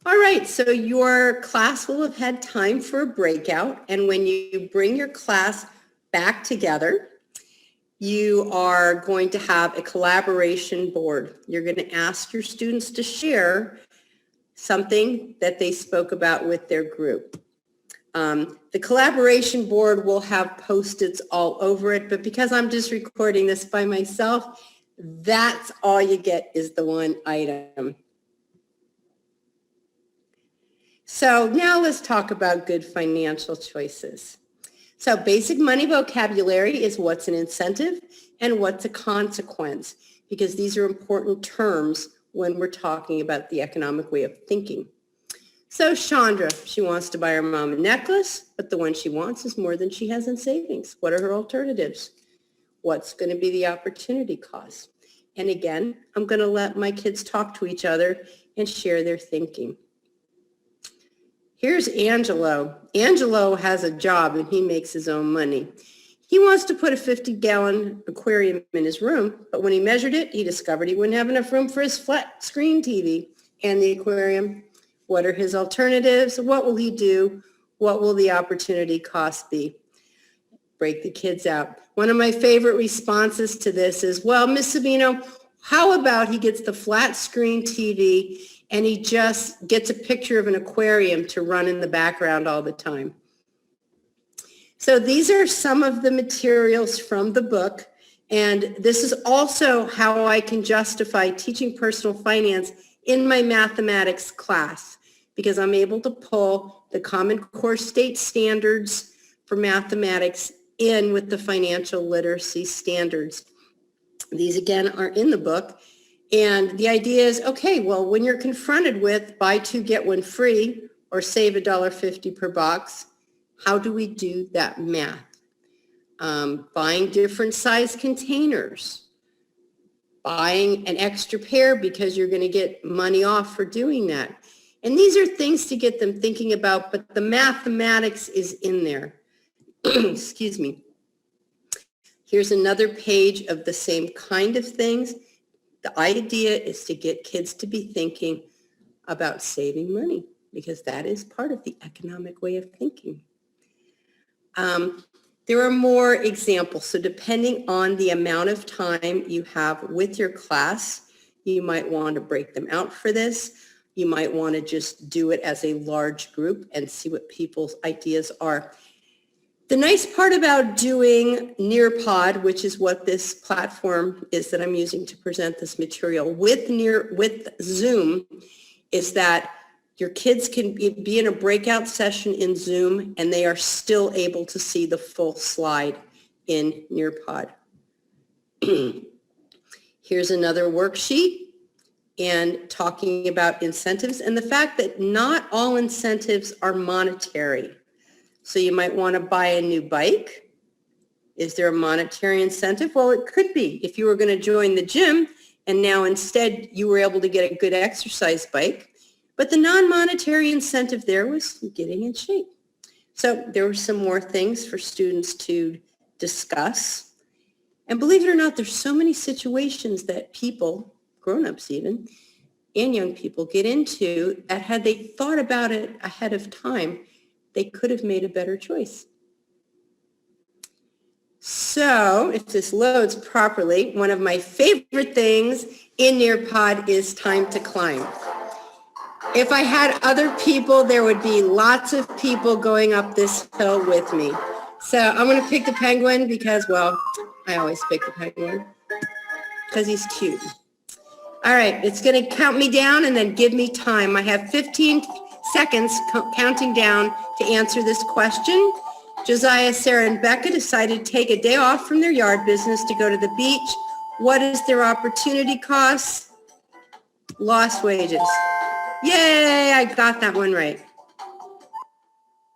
All right, so your class will have had time for a breakout, and when you bring your class back together, you are going to have a collaboration board. You're going to ask your students to share something that they spoke about with their group. The collaboration board will have Post-its all over it, but because I'm just recording this by myself, that's all you get is the one item. So now let's talk about good financial choices. So basic money vocabulary is what's an incentive and what's a consequence, because these are important terms when we're talking about the economic way of thinking. So Chandra, she wants to buy her mom a necklace, but the one she wants is more than she has in savings. What are her alternatives? What's going to be the opportunity cost? And again, I'm going to let my kids talk to each other and share their thinking. Here's Angelo. Angelo has a job and he makes his own money. He wants to put a 50-gallon aquarium in his room, but when he measured it, he discovered he wouldn't have enough room for his flat screen TV and the aquarium. What are his alternatives? What will he do? What will the opportunity cost be? Break the kids out. One of my favorite responses to this is, well, Miss Savino, how about he gets the flat screen TV and he just gets a picture of an aquarium to run in the background all the time? So these are some of the materials from the book, and this is also how I can justify teaching personal finance in my mathematics class, because I'm able to pull the Common Core state standards for mathematics in with the financial literacy standards. These again are in the book. And the idea is, okay, well, when you're confronted with buy two, get one free or save $1.50 per box, how do we do that math? Buying different size containers, buying an extra pair because you're going to get money off for doing that. And these are things to get them thinking about, but the mathematics is in there. Excuse me. Here's another page of the same kind of things. The idea is to get kids to be thinking about saving money, because that is part of the economic way of thinking. There are more examples. So depending on the amount of time you have with your class, you might want to break them out for this. You might want to just do it as a large group and see what people's ideas are. The nice part about doing Nearpod, which is what this platform is that I'm using to present this material with Zoom, is that your kids can be in a breakout session in Zoom and they are still able to see the full slide in Nearpod. Here's another worksheet and talking about incentives and the fact that not all incentives are monetary. So you might want to buy a new bike. Is there a monetary incentive? Well, it could be. If you were going to join the gym and now instead you were able to get a good exercise bike, but the non-monetary incentive there was getting in shape. So there were some more things for students to discuss. And believe it or not, there's so many situations that people, grown-ups even, and young people get into that had they thought about it ahead of time, they could have made a better choice. So if this loads properly, one of my favorite things in Nearpod is time to climb. If I had other people, there would be lots of people going up this hill with me. So I'm going to pick the penguin because, well, I always pick the penguin because he's cute. All right, it's going to count me down and then give me time. I have 15 seconds counting down to answer this question. Josiah, Sarah, and Becca decided to take a day off from their yard business to go to the beach. What is their opportunity cost? Lost wages. Yay, I got that one right.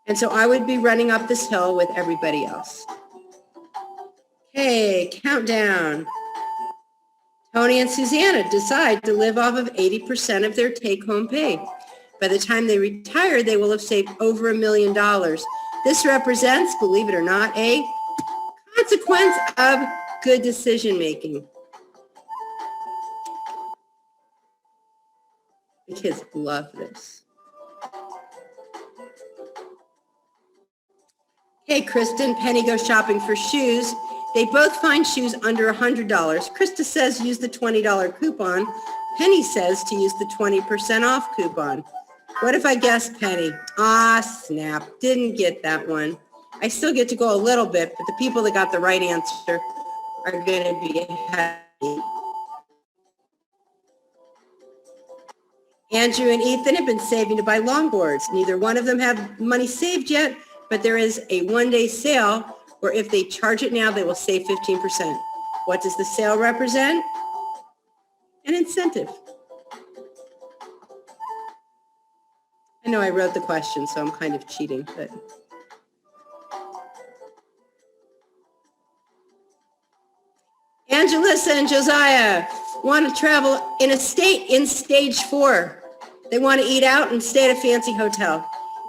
And so I would be running up this hill with everybody else. Okay, countdown. Tony and Susanna decide to live off of 80% of their take-home pay. By the time they retire, they will have saved over $1 million. This represents, believe it or not, a consequence of good decision-making. The kids love this. Hey, Kristen, Penny goes shopping for shoes. They both find shoes under $100. Krista says use the $20 coupon. Penny says to use the 20% off coupon. What if I guessed Penny? Ah, snap. Didn't get that one. I still get to go a little bit, but the people that got the right answer are going to be happy. Andrew and Ethan have been saving to buy longboards. Neither one of them have money saved yet, but there is a one-day sale where if they charge it now, they will save 15%. What does the sale represent? An incentive. I know I wrote the question, so I'm kind of cheating, but. Angelissa and Josiah want to travel in a state in stage 4. They want to eat out and stay at a fancy hotel.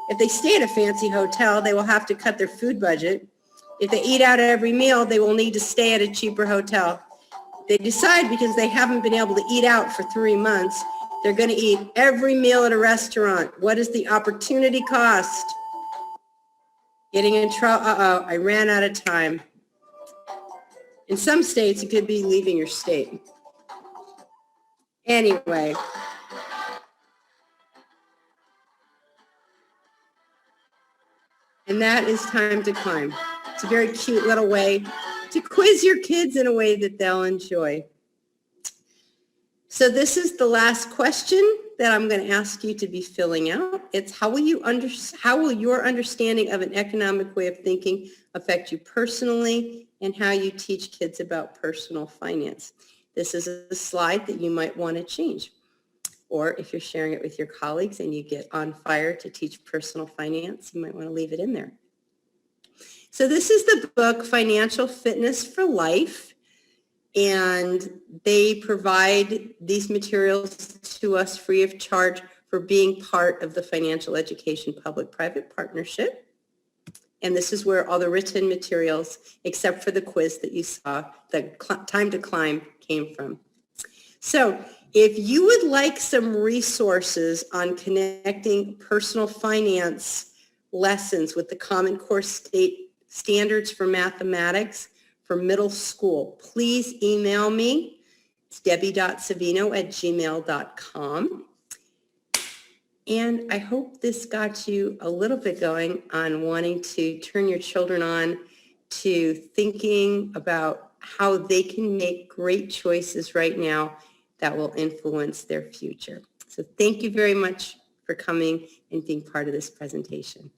If they stay at a fancy hotel, they will have to cut their food budget. If they eat out at every meal, they will need to stay at a cheaper hotel. They decide because they haven't been able to eat out for 3 months, they're going to eat every meal at a restaurant. What is the opportunity cost? Getting in trouble. Uh-oh, I ran out of time. In some states, it could be leaving your state. Anyway. And that is time to climb. It's a very cute little way to quiz your kids in a way that they'll enjoy. So this is the last question that I'm going to ask you to be filling out. It's how will your understanding of an economic way of thinking affect you personally, and how you teach kids about personal finance? This is a slide that you might want to change. Or if you're sharing it with your colleagues and you get on fire to teach personal finance, you might want to leave it in there. So this is the book, Financial Fitness for Life, and they provide these materials to us free of charge for being part of the Financial Education Public-Private Partnership. And this is where all the written materials, except for the quiz that you saw, the time to climb came from. So if you would like some resources on connecting personal finance lessons with the Common Core State Standards for Mathematics for middle school, please email me. It's debbie.savino@gmail.com. And I hope this got you a little bit going on wanting to turn your children on to thinking about how they can make great choices right now that will influence their future. So thank you very much for coming and being part of this presentation.